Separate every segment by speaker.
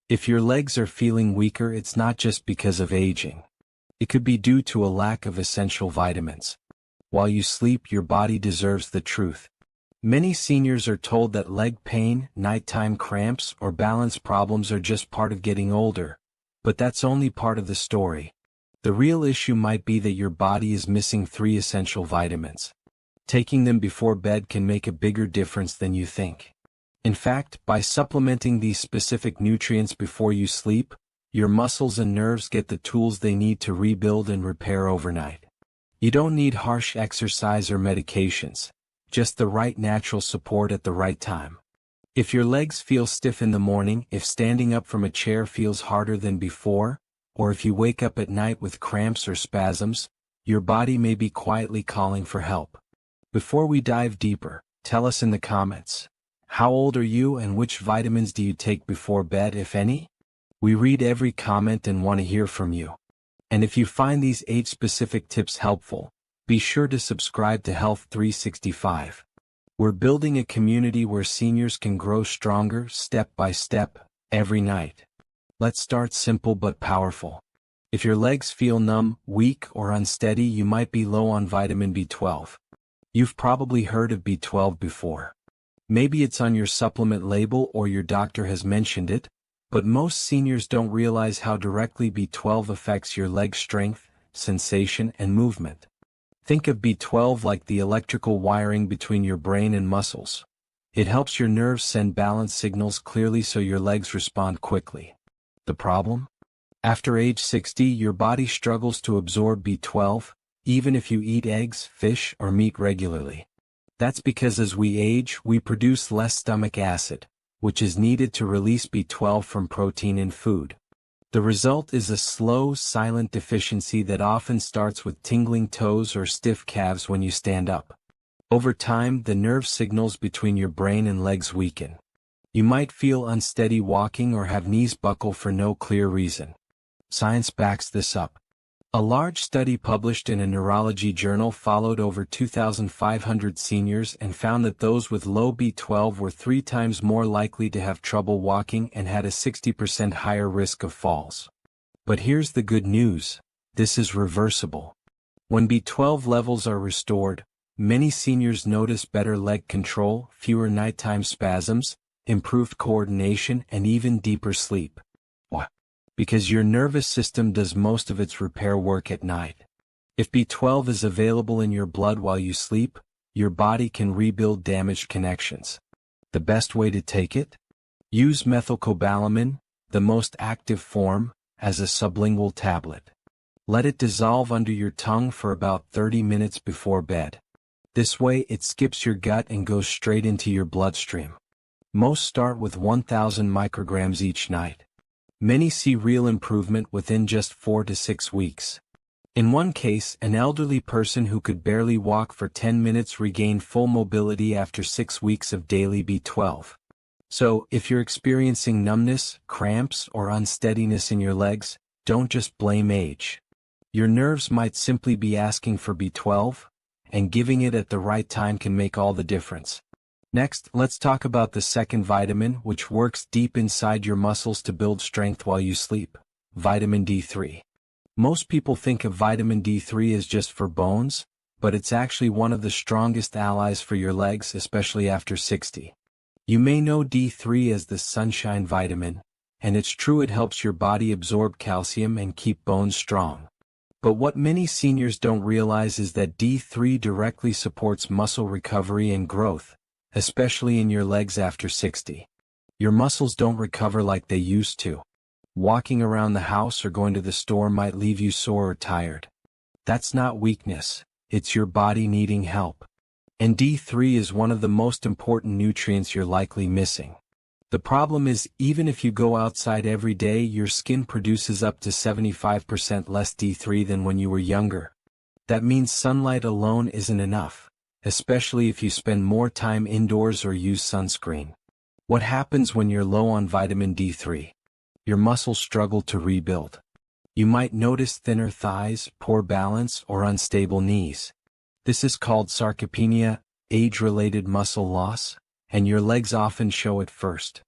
Speaker 1: If your legs are feeling weaker, it's not just because of aging. It could be due to a lack of essential vitamins. While you sleep, your body deserves the truth. Many seniors are told that leg pain, nighttime cramps, or balance problems are just part of getting older, but that's only part of the story. The real issue might be that your body is missing 3 essential vitamins. Taking them before bed can make a bigger difference than you think. In fact, by supplementing these specific nutrients before you sleep, your muscles and nerves get the tools they need to rebuild and repair overnight. You don't need harsh exercise or medications, just the right natural support at the right time. If your legs feel stiff in the morning, if standing up from a chair feels harder than before, or if you wake up at night with cramps or spasms, your body may be quietly calling for help. Before we dive deeper, tell us in the comments, how old are you and which vitamins do you take before bed, if any? We read every comment and want to hear from you. And if you find these age-specific tips helpful, be sure to subscribe to Health 365. We're building a community where seniors can grow stronger step by step, every night. Let's start simple but powerful. If your legs feel numb, weak, or unsteady, you might be low on vitamin B12. You've probably heard of B12 before. Maybe it's on your supplement label or your doctor has mentioned it, but most seniors don't realize how directly B12 affects your leg strength, sensation, and movement. Think of B12 like the electrical wiring between your brain and muscles. It helps your nerves send balance signals clearly so your legs respond quickly. The problem? After age 60, your body struggles to absorb B12, even if you eat eggs, fish, or meat regularly. That's because as we age, we produce less stomach acid, which is needed to release B12 from protein in food. The result is a slow, silent deficiency that often starts with tingling toes or stiff calves when you stand up. Over time, the nerve signals between your brain and legs weaken. You might feel unsteady walking or have knees buckle for no clear reason. Science backs this up. A large study published in a neurology journal followed over 2,500 seniors and found that those with low B12 were 3 times more likely to have trouble walking and had a 60% higher risk of falls. But here's the good news: this is reversible. When B12 levels are restored, many seniors notice better leg control, fewer nighttime spasms, improved coordination, and even deeper sleep. Why? Because your nervous system does most of its repair work at night. If B12 is available in your blood while you sleep, your body can rebuild damaged connections. The best way to take it? Use methylcobalamin, the most active form, as a sublingual tablet. Let it dissolve under your tongue for about 30 minutes before bed. This way it skips your gut and goes straight into your bloodstream. Most start with 1,000 micrograms each night. Many see real improvement within just 4 to 6 weeks. In one case, an elderly person who could barely walk for 10 minutes regained full mobility after 6 weeks of daily B12. So, if you're experiencing numbness, cramps, or unsteadiness in your legs, don't just blame age. Your nerves might simply be asking for B12, and giving it at the right time can make all the difference. Next, let's talk about the second vitamin, which works deep inside your muscles to build strength while you sleep: vitamin D3. Most people think of vitamin D3 as just for bones, but it's actually one of the strongest allies for your legs, especially after 60. You may know D3 as the sunshine vitamin, and it's true it helps your body absorb calcium and keep bones strong. But what many seniors don't realize is that D3 directly supports muscle recovery and growth, especially in your legs after 60. Your muscles don't recover like they used to. Walking around the house or going to the store might leave you sore or tired. That's not weakness, it's your body needing help. And D3 is one of the most important nutrients you're likely missing. The problem is, even if you go outside every day, your skin produces up to 75% less D3 than when you were younger. That means sunlight alone isn't enough, especially if you spend more time indoors or use sunscreen. What happens when you're low on vitamin D3? Your muscles struggle to rebuild. You might notice thinner thighs, poor balance, or unstable knees. This is called sarcopenia, age-related muscle loss, and your legs often show it first.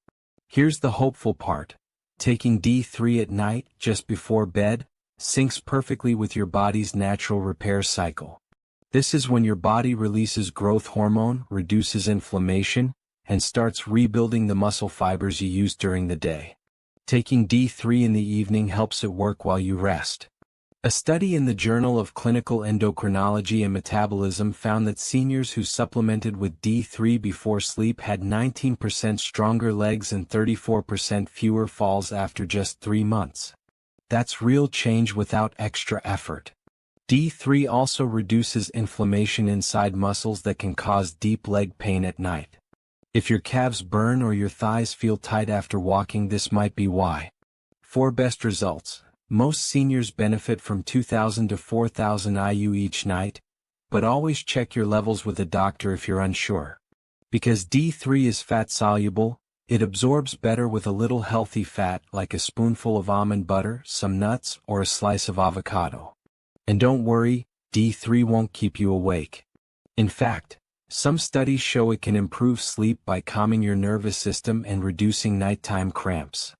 Speaker 1: Here's the hopeful part: Taking D3 at night, just before bed, syncs perfectly with your body's natural repair cycle. This is when your body releases growth hormone, reduces inflammation, and starts rebuilding the muscle fibers you used during the day. Taking D3 in the evening helps it work while you rest. A study in the Journal of Clinical Endocrinology and Metabolism found that seniors who supplemented with D3 before sleep had 19% stronger legs and 34% fewer falls after just 3 months. That's real change without extra effort. D3 also reduces inflammation inside muscles that can cause deep leg pain at night. If your calves burn or your thighs feel tight after walking, this might be why. For best results, most seniors benefit from 2,000 to 4,000 IU each night, but always check your levels with a doctor if you're unsure. Because D3 is fat-soluble, it absorbs better with a little healthy fat like a spoonful of almond butter, some nuts, or a slice of avocado. And don't worry, D3 won't keep you awake. In fact, some studies show it can improve sleep by calming your nervous system and reducing nighttime cramps.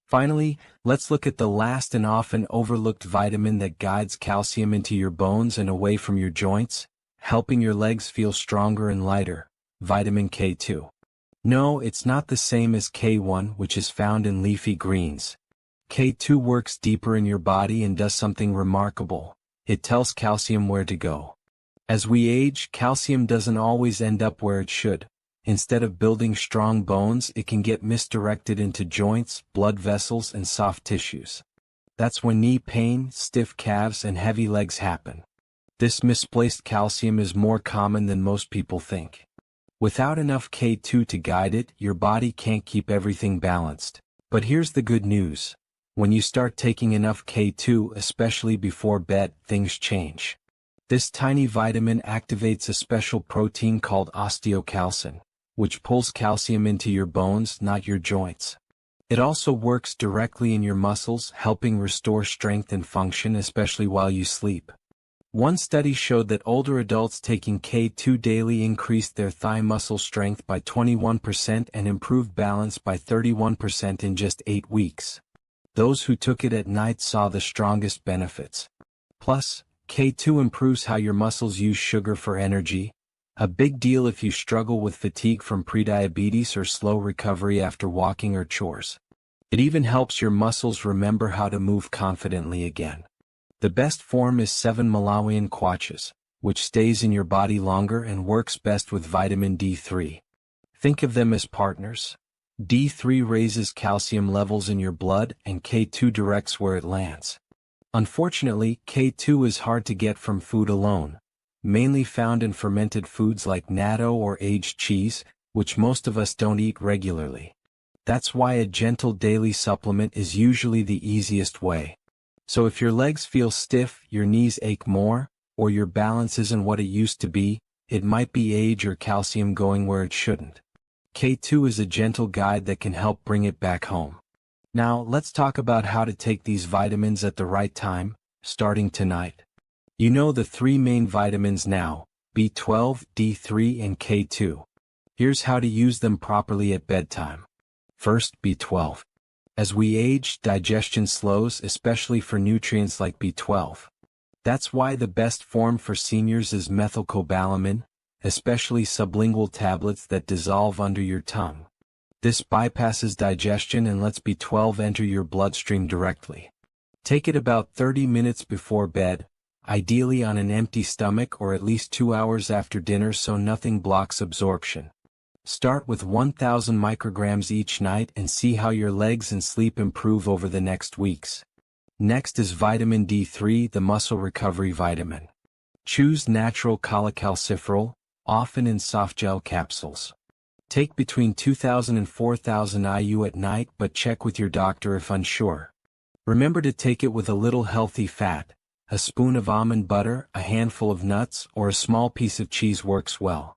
Speaker 1: Finally, let's look at the last and often overlooked vitamin that guides calcium into your bones and away from your joints, helping your legs feel stronger and lighter: vitamin K2. No, it's not the same as K1, which is found in leafy greens. K2 works deeper in your body and does something remarkable. It tells calcium where to go. As we age, calcium doesn't always end up where it should. Instead of building strong bones, it can get misdirected into joints, blood vessels, and soft tissues. That's when knee pain, stiff calves, and heavy legs happen. This misplaced calcium is more common than most people think. Without enough K2 to guide it, your body can't keep everything balanced. But here's the good news. When you start taking enough K2, especially before bed, things change. This tiny vitamin activates a special protein called osteocalcin, which pulls calcium into your bones, not your joints. It also works directly in your muscles, helping restore strength and function, especially while you sleep. One study showed that older adults taking K2 daily increased their thigh muscle strength by 21% and improved balance by 31% in just 8 weeks. Those who took it at night saw the strongest benefits. Plus, K2 improves how your muscles use sugar for energy, a big deal if you struggle with fatigue from prediabetes or slow recovery after walking or chores. It even helps your muscles remember how to move confidently again. The best form is 7 Malawian kwaches, which stays in your body longer and works best with vitamin D3. Think of them as partners. D3 raises calcium levels in your blood and K2 directs where it lands. Unfortunately, K2 is hard to get from food alone, mainly found in fermented foods like natto or aged cheese, which most of us don't eat regularly. That's why a gentle daily supplement is usually the easiest way. So if your legs feel stiff, your knees ache more, or your balance isn't what it used to be, it might be age or calcium going where it shouldn't. K2 is a gentle guide that can help bring it back home. Now, let's talk about how to take these vitamins at the right time, starting tonight. You know the 3 main vitamins now: B12, D3, and K2. Here's how to use them properly at bedtime. First, B12. As we age, digestion slows, especially for nutrients like B12. That's why the best form for seniors is methylcobalamin, especially sublingual tablets that dissolve under your tongue. This bypasses digestion and lets B12 enter your bloodstream directly. Take it about 30 minutes before bed, ideally on an empty stomach, or at least 2 hours after dinner so nothing blocks absorption. Start with 1,000 micrograms each night and see how your legs and sleep improve over the next weeks. Next is vitamin D3, the muscle recovery vitamin. Choose natural cholecalciferol, often in soft gel capsules. Take between 2,000 and 4,000 IU at night, but check with your doctor if unsure. Remember to take it with a little healthy fat. A spoon of almond butter, a handful of nuts, or a small piece of cheese works well.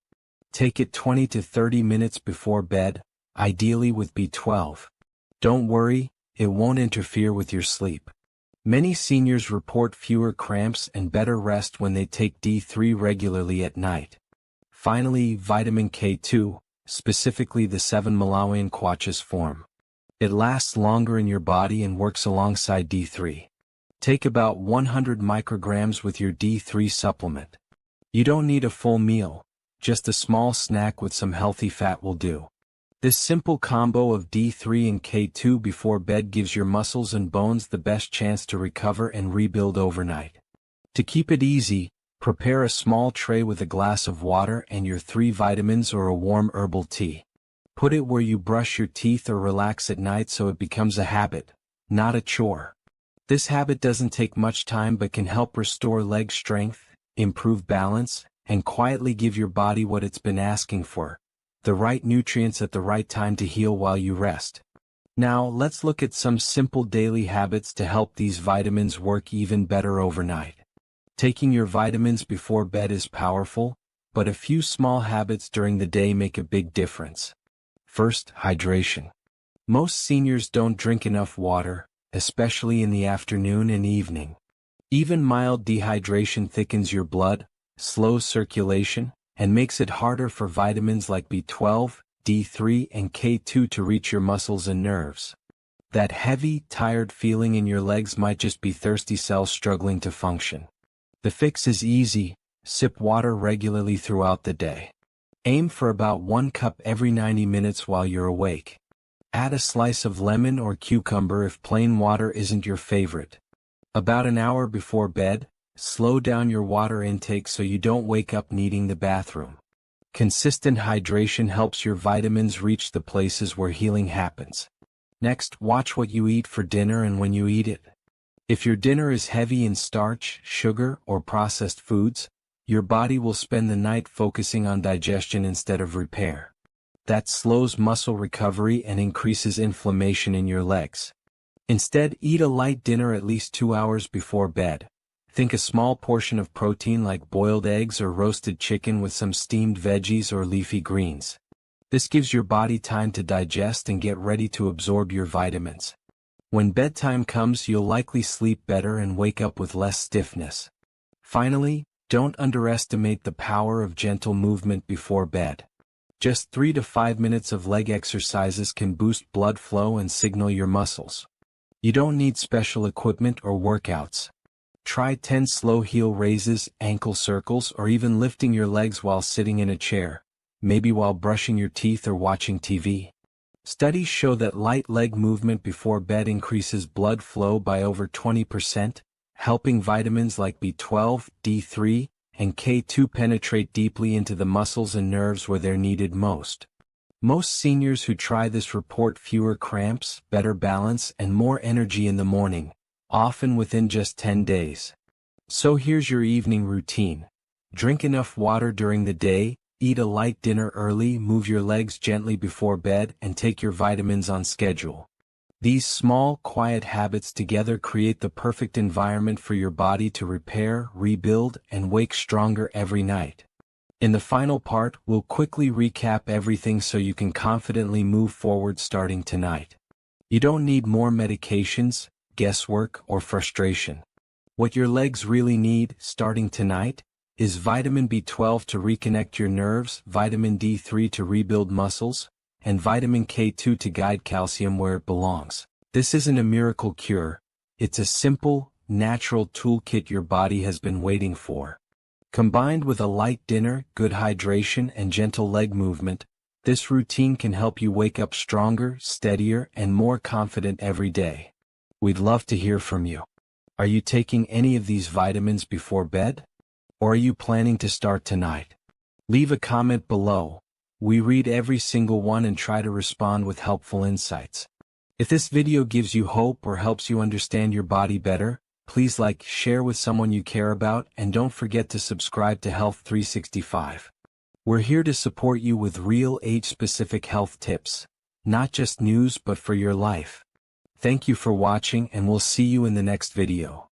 Speaker 1: Take it 20 to 30 minutes before bed, ideally with B12. Don't worry, it won't interfere with your sleep. Many seniors report fewer cramps and better rest when they take D3 regularly at night. Finally, vitamin K2, specifically the 7 Malawian kwaches form. It lasts longer in your body and works alongside D3. Take about 100 micrograms with your D3 supplement. You don't need a full meal, just a small snack with some healthy fat will do. This simple combo of D3 and K2 before bed gives your muscles and bones the best chance to recover and rebuild overnight. To keep it easy, prepare a small tray with a glass of water and your 3 vitamins or a warm herbal tea. Put it where you brush your teeth or relax at night so it becomes a habit, not a chore. This habit doesn't take much time but can help restore leg strength, improve balance, and quietly give your body what it's been asking for, the right nutrients at the right time to heal while you rest. Now, let's look at some simple daily habits to help these vitamins work even better overnight. Taking your vitamins before bed is powerful, but a few small habits during the day make a big difference. First, hydration. Most seniors don't drink enough water, especially in the afternoon and evening. Even mild dehydration thickens your blood, slows circulation, and makes it harder for vitamins like B12, D3, and K2 to reach your muscles and nerves. That heavy, tired feeling in your legs might just be thirsty cells struggling to function. The fix is easy: sip water regularly throughout the day. Aim for about 1 cup every 90 minutes while you're awake. Add a slice of lemon or cucumber if plain water isn't your favorite. About an hour before bed, slow down your water intake so you don't wake up needing the bathroom. Consistent hydration helps your vitamins reach the places where healing happens. Next, watch what you eat for dinner and when you eat it. If your dinner is heavy in starch, sugar, or processed foods, your body will spend the night focusing on digestion instead of repair. That slows muscle recovery and increases inflammation in your legs. Instead, eat a light dinner at least 2 hours before bed. Think a small portion of protein like boiled eggs or roasted chicken with some steamed veggies or leafy greens. This gives your body time to digest and get ready to absorb your vitamins. When bedtime comes, you'll likely sleep better and wake up with less stiffness. Finally, don't underestimate the power of gentle movement before bed. Just 3 to 5 minutes of leg exercises can boost blood flow and signal your muscles. You don't need special equipment or workouts. Try 10 slow heel raises, ankle circles, or even lifting your legs while sitting in a chair, maybe while brushing your teeth or watching TV. Studies show that light leg movement before bed increases blood flow by over 20%, helping vitamins like B12, D3, and K2 penetrate deeply into the muscles and nerves where they're needed most. Most seniors who try this report fewer cramps, better balance, and more energy in the morning, often within just 10 days. So here's your evening routine. Drink enough water during the day, eat a light dinner early, move your legs gently before bed, and take your vitamins on schedule. These small, quiet habits together create the perfect environment for your body to repair, rebuild, and wake stronger every night. In the final part, we'll quickly recap everything so you can confidently move forward starting tonight. You don't need more medications, guesswork, or frustration. What your legs really need, starting tonight, is vitamin B12 to reconnect your nerves, vitamin D3 to rebuild muscles, and vitamin K2 to guide calcium where it belongs. This isn't a miracle cure, it's a simple, natural toolkit your body has been waiting for. Combined with a light dinner, good hydration, and gentle leg movement, this routine can help you wake up stronger, steadier, and more confident every day. We'd love to hear from you. Are you taking any of these vitamins before bed? Or are you planning to start tonight? Leave a comment below. We read every single one and try to respond with helpful insights. If this video gives you hope or helps you understand your body better, please like, share with someone you care about, and don't forget to subscribe to Health 365. We're here to support you with real age-specific health tips, not just news but for your life. Thank you for watching, and we'll see you in the next video.